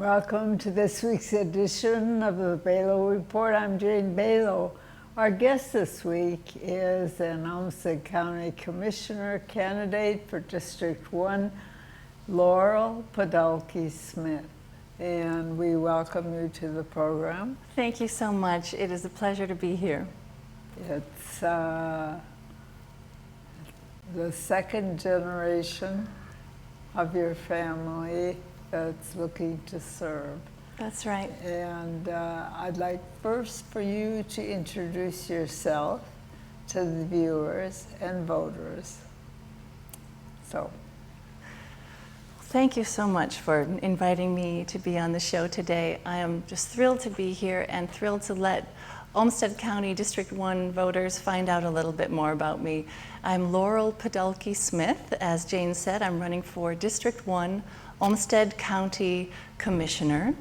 Welcome to this week's edition of the Belau Report. I'm Jane Belau. Our guest this week is an Olmsted County Commissioner candidate for District 1, Laurel Podulke Smith. And we welcome you to the program. Thank you so much. It is a pleasure to be here. It's the second generation of your family that's looking to serve. That's right. And I'd like first for you to introduce yourself to the viewers and voters. Thank you so much for inviting me to be on the show today. I am just thrilled to be here and thrilled to let Olmsted County District 1 voters find out a little bit more about me. I'm Laurel Podulke Smith. As Jane said, I'm running for District 1 Olmsted County Commissioner.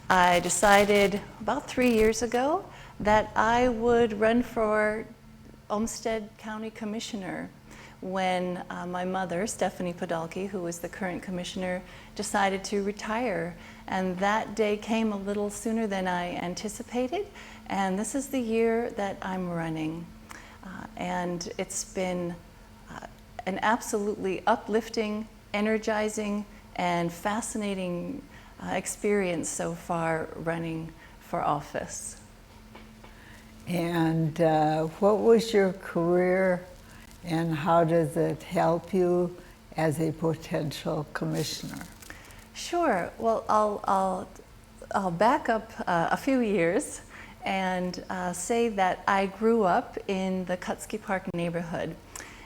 I decided about 3 years ago that I would run for Olmsted County Commissioner when my mother, Stephanie Podulke, who was the current commissioner, decided to retire. And that day came a little sooner than I anticipated, and this is the year that I'm running. And it's been an absolutely uplifting, energizing, and fascinating experience so far running for office. And what was your career and how does it help you as a potential commissioner? Sure. Well, I'll back up a few years and say that I grew up in the Kutzke Park neighborhood.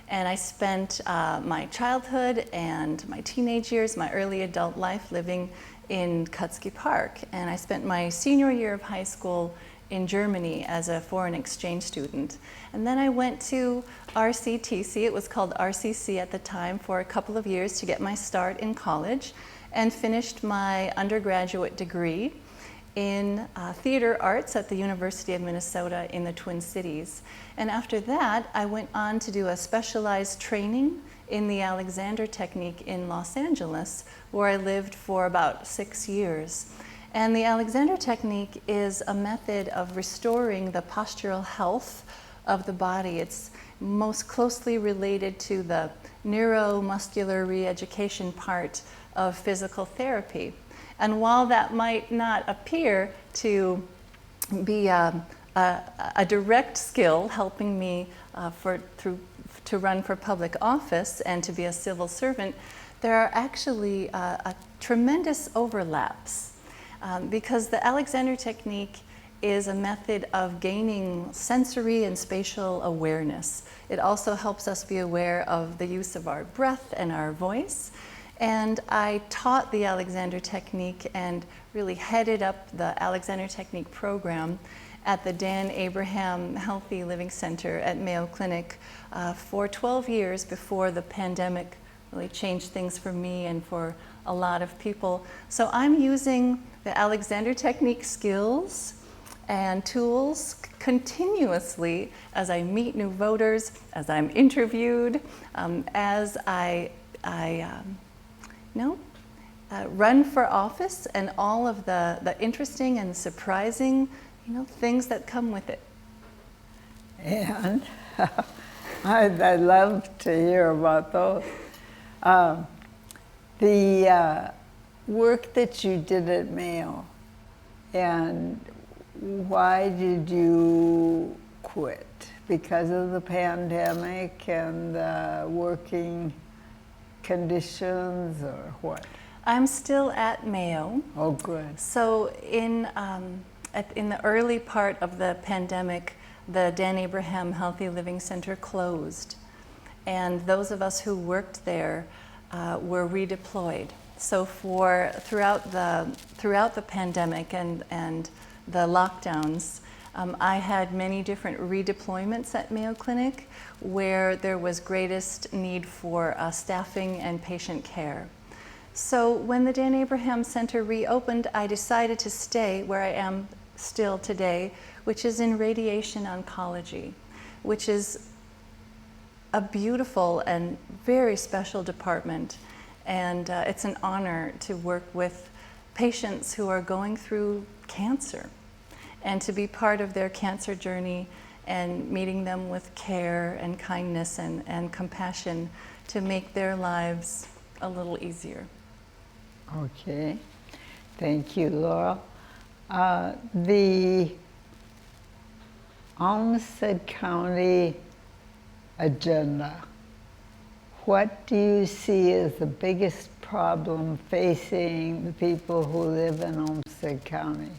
And I spent my childhood and my teenage years, my early adult life living in Kutzke Park. And I spent my senior year of high school in Germany as a foreign exchange student. And then I went to RCTC, it was called RCC at the time, for a couple of years to get my start in college, and finished my undergraduate degree in theater arts at the University of Minnesota in the Twin Cities. And after that, I went on to do a specialized training in the Alexander Technique in Los Angeles, where I lived for about 6 years. And the Alexander Technique is a method of restoring the postural health of the body. It's most closely related to the neuromuscular re-education part of physical therapy. And while that might not appear to be a direct skill helping me to run for public office and to be a civil servant, there are actually tremendous overlaps because the Alexander Technique is a method of gaining sensory and spatial awareness. It also helps us be aware of the use of our breath and our voice. And I taught the Alexander Technique and really headed up the Alexander Technique program at the Dan Abraham Healthy Living Center at Mayo Clinic for 12 years before the pandemic really changed things for me and for a lot of people. So I'm using the Alexander Technique skills and tools continuously as I meet new voters, as I'm interviewed, as I run for office, and all of the interesting and surprising things that come with it. And I'd love to hear about those. The work that you did at Mayo, and why did you quit? Because of the pandemic and the working conditions, or what? I'm still at Mayo. Oh, good. So in the early part of the pandemic, the Dan Abraham Healthy Living Center closed, and those of us who worked there were redeployed. So throughout the pandemic and the lockdowns, I had many different redeployments at Mayo Clinic where there was greatest need for staffing and patient care. So when the Dan Abraham Center reopened, I decided to stay where I am still today, which is in radiation oncology, which is a beautiful and very special department. And it's an honor to work with patients who are going through cancer, and to be part of their cancer journey and meeting them with care and kindness and compassion to make their lives a little easier. Okay, thank you, Laurel. The Olmsted County agenda, what do you see as the biggest problem facing the people who live in Olmsted County?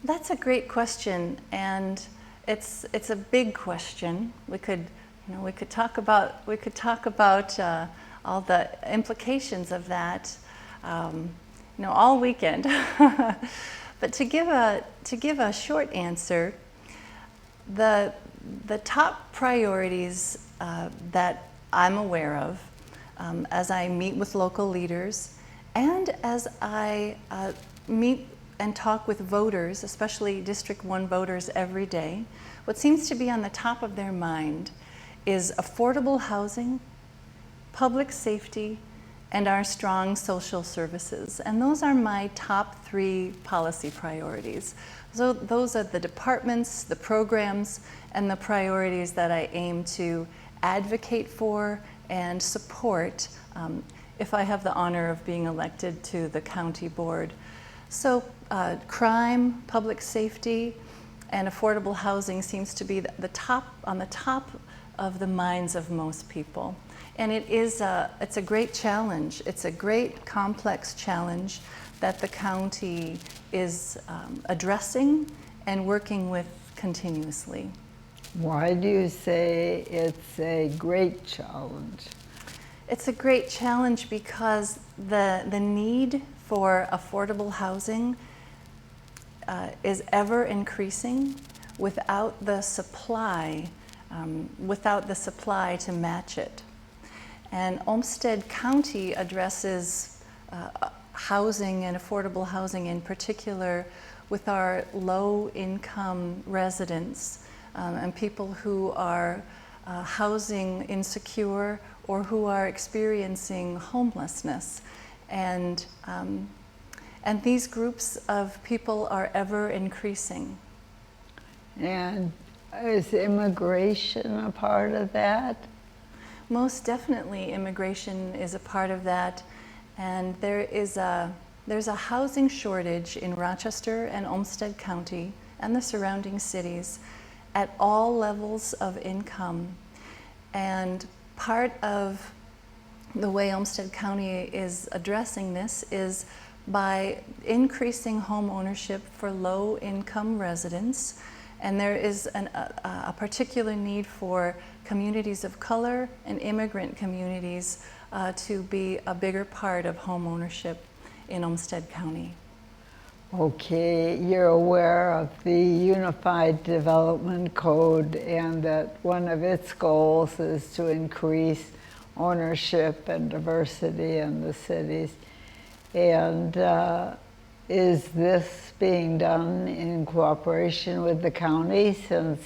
That's a great question, and it's a big question. We could talk about all the implications of that, all weekend. But to give a short answer, the top priorities that I'm aware of as I meet with local leaders and as I meet and talk with voters, especially District 1 voters every day, what seems to be on the top of their mind is affordable housing, public safety, and our strong social services. And those are my top 3 policy priorities. So those are the departments, the programs, and the priorities that I aim to advocate for and support if I have the honor of being elected to the county board. So crime, public safety, and affordable housing seems to be on the top of the minds of most people. And it's a great challenge. It's a great complex challenge that the county is addressing and working with continuously. Why do you say it's a great challenge? It's a great challenge because the need for affordable housing is ever increasing without the supply to match it. And Olmsted County addresses housing and affordable housing in particular with our low-income residents and people who are housing insecure or who are experiencing homelessness. And these groups of people are ever increasing. And is immigration a part of that? Most definitely immigration is a part of that, and there's a housing shortage in Rochester and Olmsted County and the surrounding cities at all levels of income. And part of the way Olmsted County is addressing this is by increasing home ownership for low-income residents. And there is a particular need for communities of color and immigrant communities to be a bigger part of home ownership in Olmsted County. Okay, you're aware of the Unified Development Code and that one of its goals is to increase ownership and diversity in the cities. And is this being done in cooperation with the county, since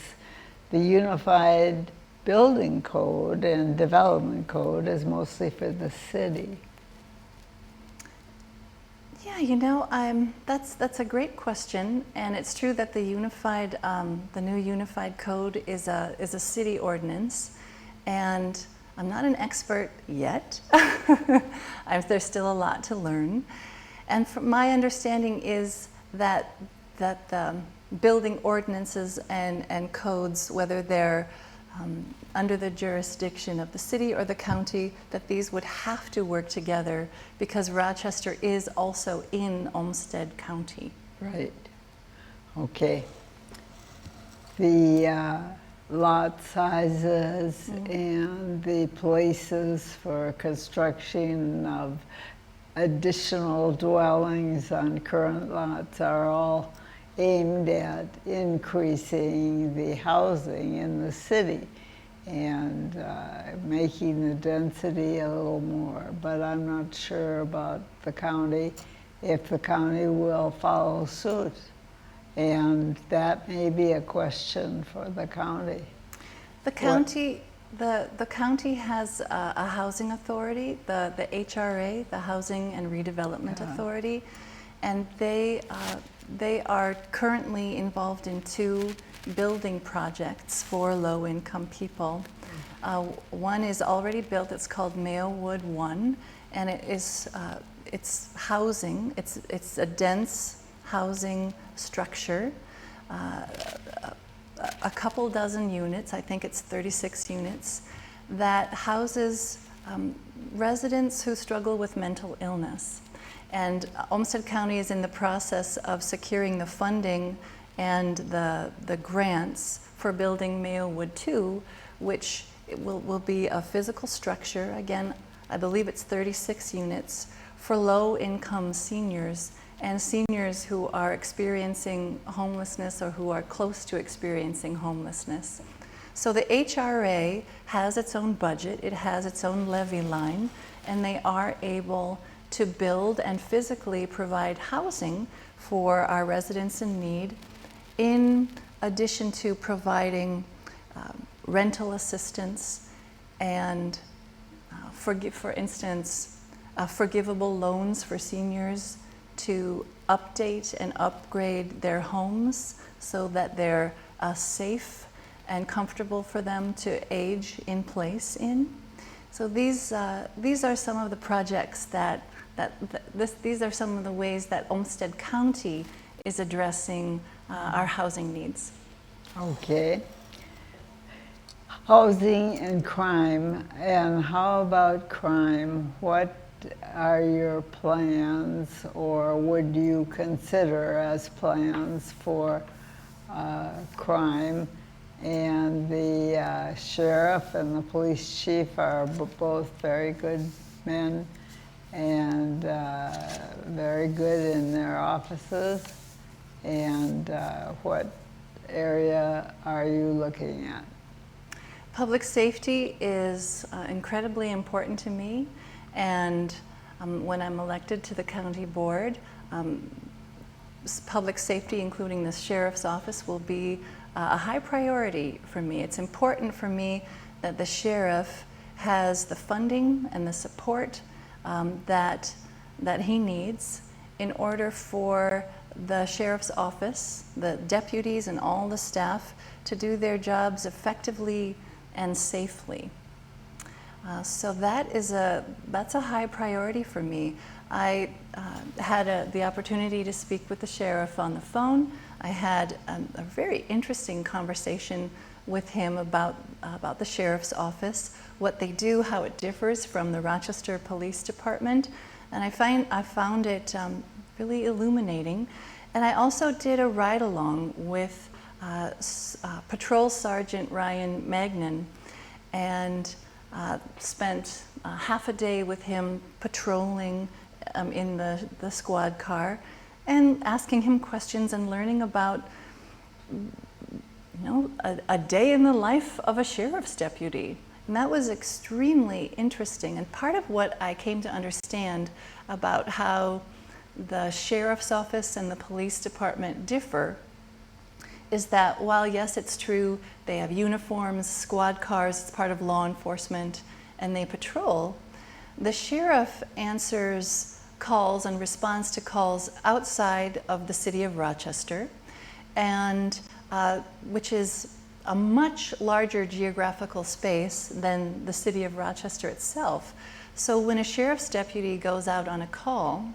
the Unified Building Code and Development Code is mostly for the city? Yeah, that's a great question, and it's true that the new Unified Code is a city ordinance, and I'm not an expert yet. There's still a lot to learn. And my understanding is that building ordinances and codes, whether they're under the jurisdiction of the city or the county, that these would have to work together because Rochester is also in Olmsted County. Right. Okay. The lot sizes and the places for construction of additional dwellings on current lots are all aimed at increasing the housing in the city and making the density a little more. But I'm not sure about the county, if the county will follow suit. And that may be a question for the county. The county The county has a housing authority, the HRA, the Housing and Redevelopment Authority, and they are currently involved in 2 building projects for low-income people. One is already built. It's called Maywood 1, and it's housing. It's a dense housing structure. A couple dozen units, I think it's 36 units, that houses residents who struggle with mental illness. And Olmsted County is in the process of securing the funding and the grants for building Maywood 2, which will be a physical structure. Again, I believe it's 36 units for low-income seniors and seniors who are experiencing homelessness or who are close to experiencing homelessness. So the HRA has its own budget, it has its own levy line, and they are able to build and physically provide housing for our residents in need, in addition to providing rental assistance and, for instance, forgivable loans for seniors to update and upgrade their homes so that they're safe and comfortable for them to age in place in. So these are some of the projects these are some of the ways that Olmsted County is addressing our housing needs. Okay. Housing and crime. And how about crime? What are your plans, or would you consider as plans for crime? And the sheriff and the police chief are both very good men and very good in their offices. And what area are you looking at? Public safety is incredibly important to me, and when I'm elected to the county board, public safety, including the sheriff's office, will be a high priority for me. It's important for me that the sheriff has the funding and the support that he needs in order for the sheriff's office, the deputies and all the staff to do their jobs effectively and safely. So that's a high priority for me. I had the opportunity to speak with the sheriff on the phone. I had a very interesting conversation with him about the sheriff's office, what they do, how it differs from the Rochester Police Department, and I found it really illuminating. And I also did a ride-along with Patrol Sergeant Ryan Magnan, and spent half a day with him patrolling in the squad car and asking him questions and learning about a day in the life of a sheriff's deputy. And that was extremely interesting. And part of what I came to understand about how the sheriff's office and the police department differ is that while, yes, it's true, they have uniforms, squad cars, it's part of law enforcement, and they patrol, the sheriff answers calls and responds to calls outside of the city of Rochester, and which is a much larger geographical space than the city of Rochester itself. So when a sheriff's deputy goes out on a call,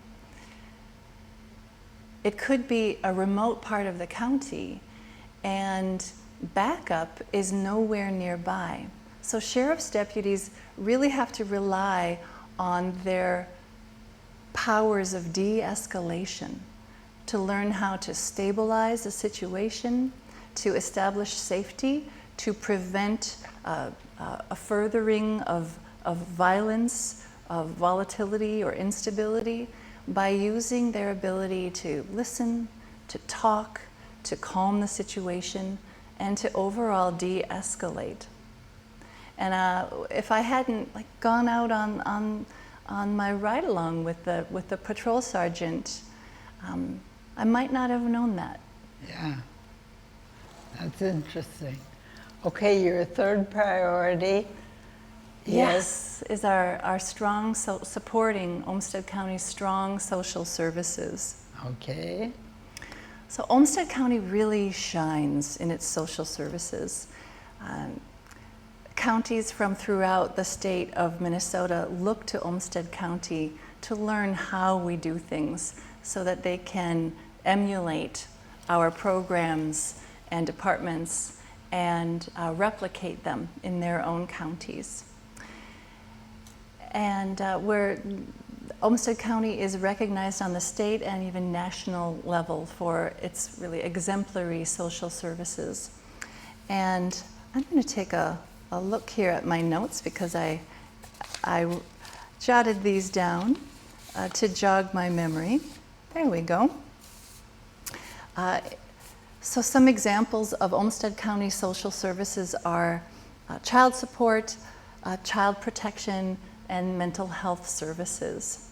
it could be a remote part of the county, and backup is nowhere nearby. So sheriff's deputies really have to rely on their powers of de-escalation to learn how to stabilize a situation, to establish safety, to prevent a furthering of violence, of volatility or instability, by using their ability to listen, to talk, to calm the situation, and to overall de-escalate. And if I hadn't gone out on my ride-along with the patrol sergeant, I might not have known that. Yeah, that's interesting. Okay, your third priority Yes, is our strong, supporting Olmsted County's strong social services. Okay. So Olmsted County really shines in its social services. Counties from throughout the state of Minnesota look to Olmsted County to learn how we do things so that they can emulate our programs and departments and replicate them in their own counties. And Olmsted County is recognized on the state and even national level for its really exemplary social services. And I'm going to take a look here at my notes because I jotted these down to jog my memory. There we go. So some examples of Olmsted County social services are child support, child protection, and mental health services.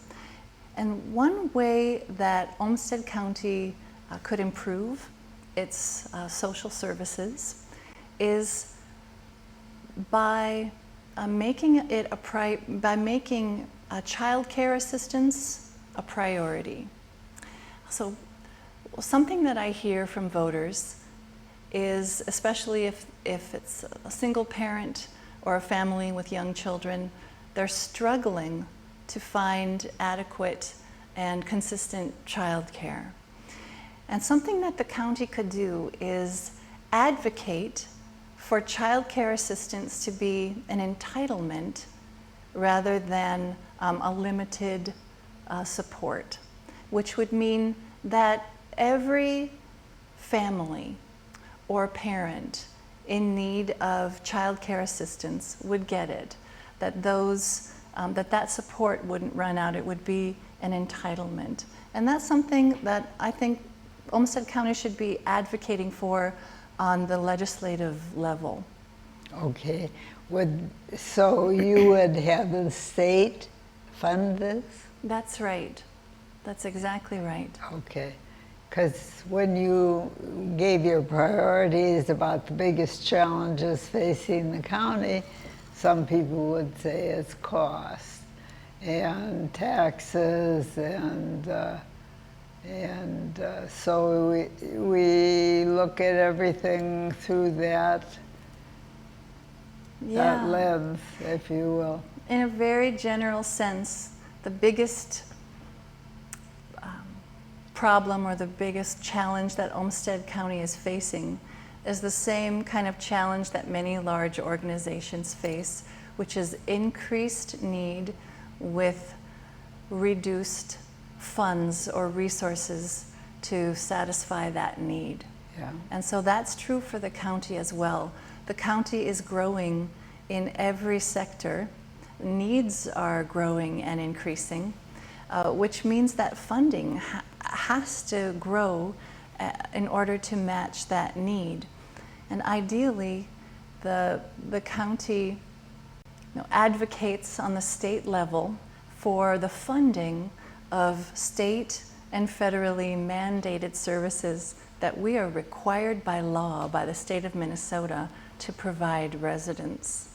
And one way that Olmsted County could improve its social services is by making child care assistance a priority. So something that I hear from voters is, especially if it's a single parent or a family with young children, they're struggling to find adequate and consistent child care. And something that the county could do is advocate for child care assistance to be an entitlement rather than a limited support, which would mean that every family or parent in need of child care assistance would get it, that support wouldn't run out, it would be an entitlement. And that's something that I think Olmsted County should be advocating for on the legislative level. Okay. So you would have the state fund this? That's right. That's exactly right. Okay. Because when you gave your priorities about the biggest challenges facing the county, some people would say it's cost and taxes, and so we look at everything through that lens, if you will. In a very general sense, the biggest problem or the biggest challenge that Olmsted County is facing is the same kind of challenge that many large organizations face, which is increased need with reduced funds or resources to satisfy that need. Yeah. And so that's true for the county as well. The county is growing in every sector. Needs are growing and increasing, which means that funding has to grow in order to match that need. And ideally, the county advocates on the state level for the funding of state and federally mandated services that we are required by law by the state of Minnesota to provide residents.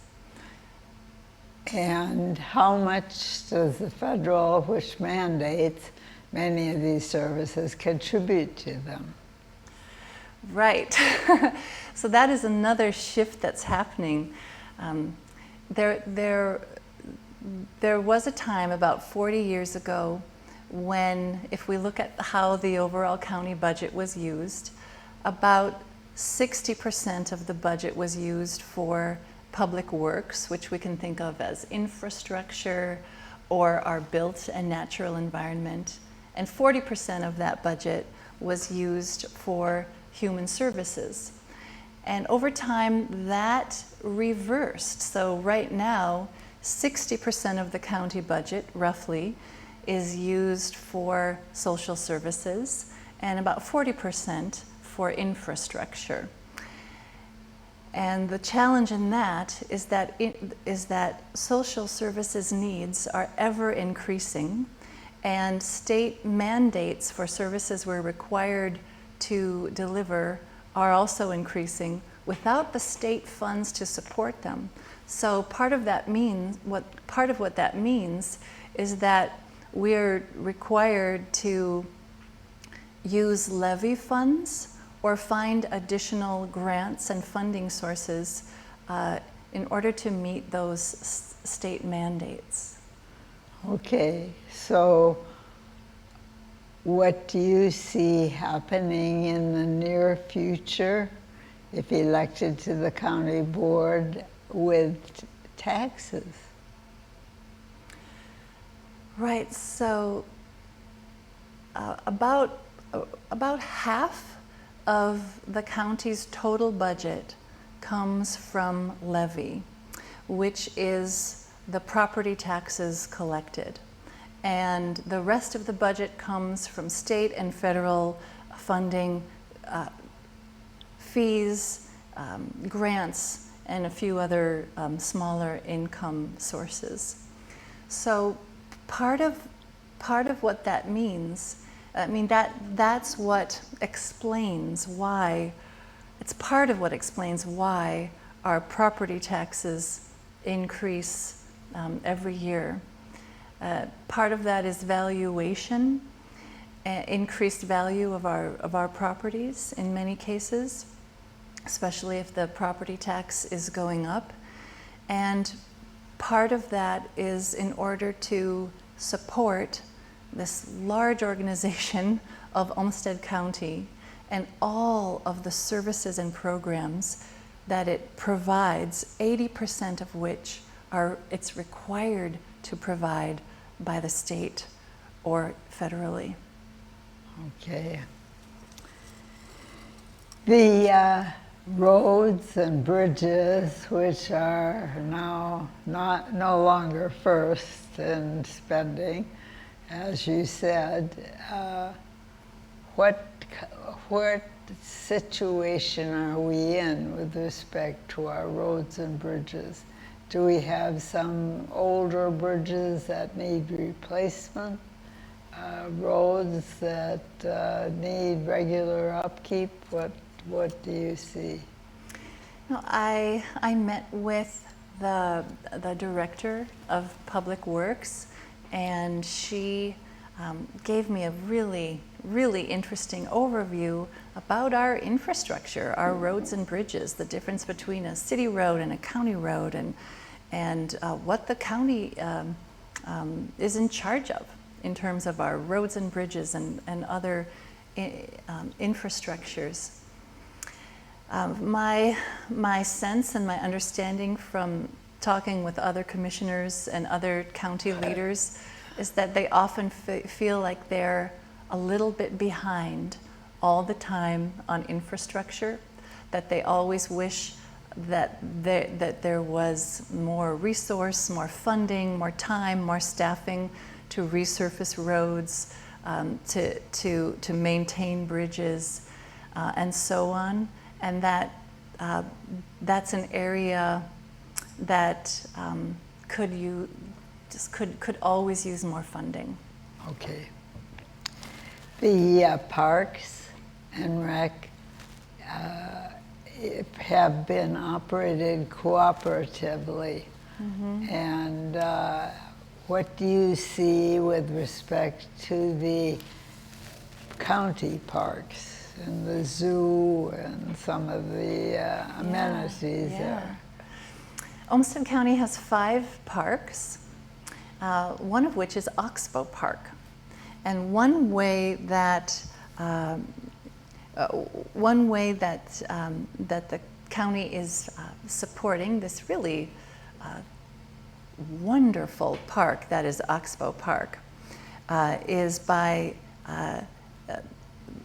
And how much does the federal, which mandates many of these services, contribute to them? Right. So that is another shift that's happening. There was a time about 40 years ago when, if we look at how the overall county budget was used, about 60% of the budget was used for public works, which we can think of as infrastructure or our built and natural environment, and 40% of that budget was used for human services. And over time, that reversed. So right now, 60% of the county budget, roughly, is used for social services, and about 40% for infrastructure. And the challenge in that is that social services needs are ever increasing, and state mandates for services we're required to deliver are also increasing, without the state funds to support them. So part of what that means is that we're required to use levy funds or find additional grants and funding sources in order to meet those state mandates. Okay, so what do you see happening in the near future if elected to the county board with taxes? Right, so about half of the county's total budget comes from levy, which is the property taxes collected. And the rest of the budget comes from state and federal funding, fees, grants, and a few other smaller income sources. So part of what that means, that's what explains why, it's part of what explains why our property taxes increase every year. Part of that is valuation, increased value of our properties in many cases, especially if the property tax is going up. And part of that is in order to support this large organization of Olmsted County and all of the services and programs that it provides, 80% of which it's required to provide by the state or federally. Okay. The roads and bridges, which are now no longer first in spending, as you said, what situation are we in with respect to our roads and bridges? Do we have some older bridges that need replacement? Roads that need regular upkeep? What do you see? No, I met with the director of Public Works, and she gave me a really interesting overview about our infrastructure, our roads and bridges, the difference between a city road and a county road, and what the county is in charge of in terms of our roads and bridges and other infrastructures. My sense and my understanding from talking with other commissioners and other county leaders is that they often feel like they're a little bit behind all the time on infrastructure, that they always wish that there was more resource, more funding, more time, more staffing to resurface roads, to maintain bridges, and so on. And that's an area that could always use more funding. Okay. The parks and rec have been operated cooperatively. Mm-hmm. And what do you see with respect to the county parks and the zoo and some of the amenities there? Olmsted County has 5 parks, one of which is Oxbow Park. And one way that the county is supporting this really wonderful park that is Oxbow Park is by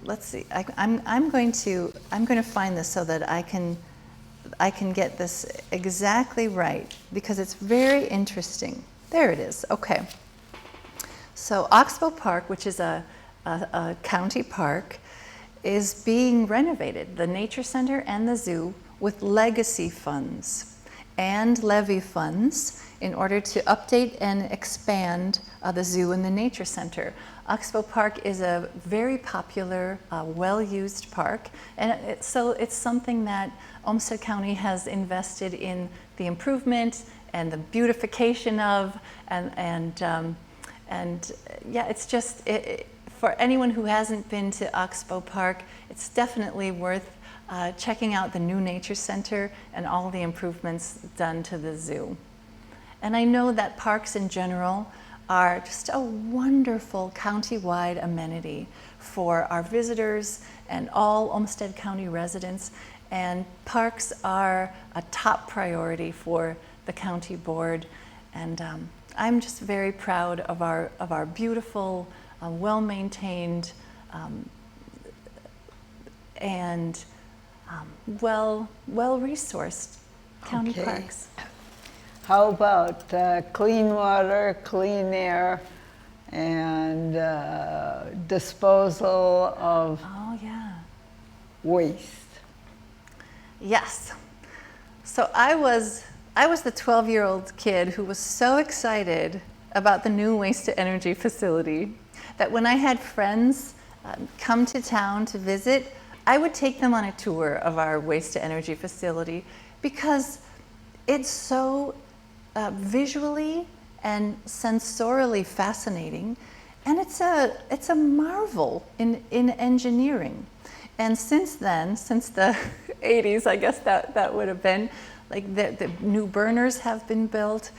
let's see. I'm going to find this so that I can get this exactly right, because it's very interesting. There it is. Okay. So Oxbow Park, which is a county park, is being renovated, the nature center and the zoo, with legacy funds. and levy funds in order to update and expand the zoo and the nature center. Oxbow Park is a very popular, well-used park, and so it's something that Olmsted County has invested in the improvement and the beautification of, and yeah, it's just, for anyone who hasn't been to Oxbow Park, it's definitely worth checking out the new nature center and all the improvements done to the zoo. And I know that parks in general are just a wonderful county-wide amenity for our visitors and all Olmsted County residents, and parks are a top priority for the county board, and I'm just very proud of our beautiful, well-maintained, and well-resourced county parks. How about clean water, clean air, and disposal of waste? Yes. So I was the 12-year-old kid who was so excited about the new waste-to-energy facility that when I had friends come to town to visit, I would take them on a tour of our waste-to-energy facility because it's so visually and sensorially fascinating, and it's a marvel in engineering. And since then, since the 80s, I guess that would have been, like the new burners have been built,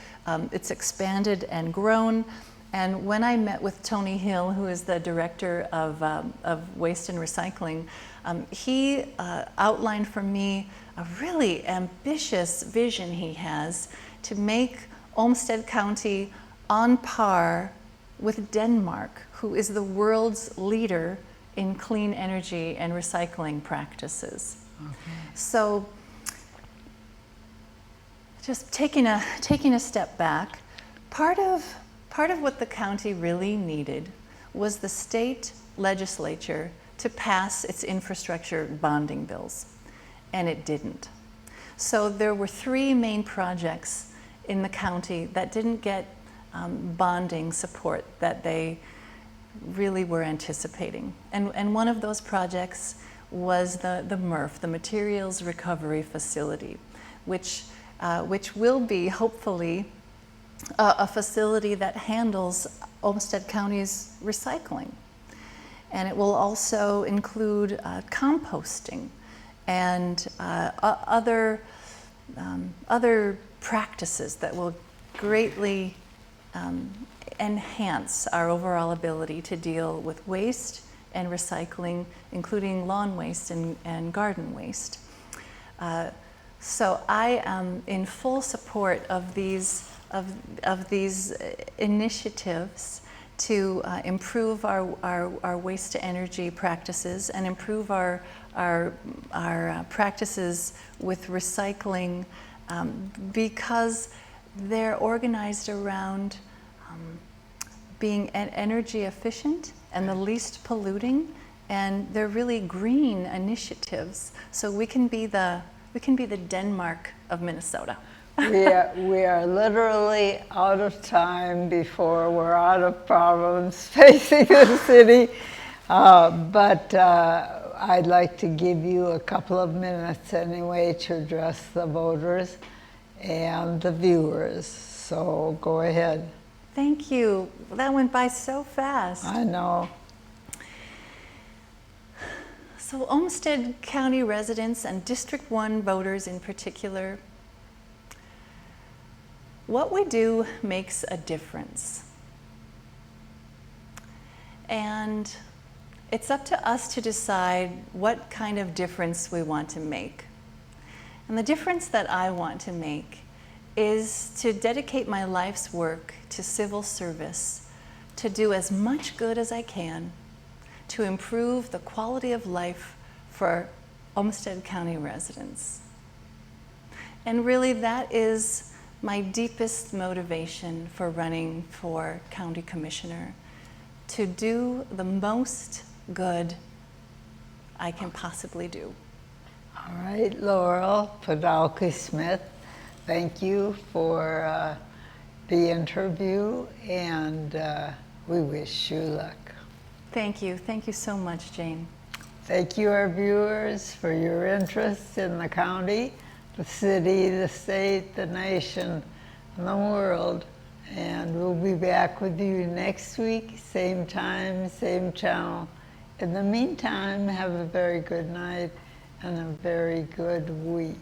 it's expanded and grown. And when I met with Tony Hill, who is the director of waste and recycling, he outlined for me a really ambitious vision he has to make Olmsted County on par with Denmark, who is the world's leader in clean energy and recycling practices. Okay. So just taking a step back, part of what the county really needed was the state legislature to pass its infrastructure bonding bills, and it didn't. So there were three main projects in the county that didn't get bonding support that they really were anticipating. And one of those projects was the MRF, the Materials Recovery Facility, which will be hopefully a facility that handles Olmsted County's recycling. And it will also include composting and other practices that will greatly enhance our overall ability to deal with waste and recycling, including lawn waste and garden waste. So I am in full support of these initiatives to improve our waste to energy practices and improve our practices with recycling, because they're organized around being energy efficient and the least polluting, and they're really green initiatives. So we can be the Denmark of Minnesota. we are literally out of time before we're out of problems facing the city, but I'd like to give you a couple of minutes anyway to address the voters and the viewers. So go ahead. Thank you. That went by so fast. I know. So Olmsted County residents and District 1 voters in particular, what we do makes a difference. And it's up to us to decide what kind of difference we want to make. And the difference that I want to make is to dedicate my life's work to civil service, to do as much good as I can, to improve the quality of life for Olmsted County residents. And really that is my deepest motivation for running for county commissioner, to do the most good I can possibly do. All right, Laurel Podulke Smith, thank you for the interview, and we wish you luck. Thank you. Thank you so much, Jane. Thank you, our viewers, for your interest in the county, the city, the state, the nation, and the world. And we'll be back with you next week, same time, same channel. In the meantime, have a very good night and a very good week.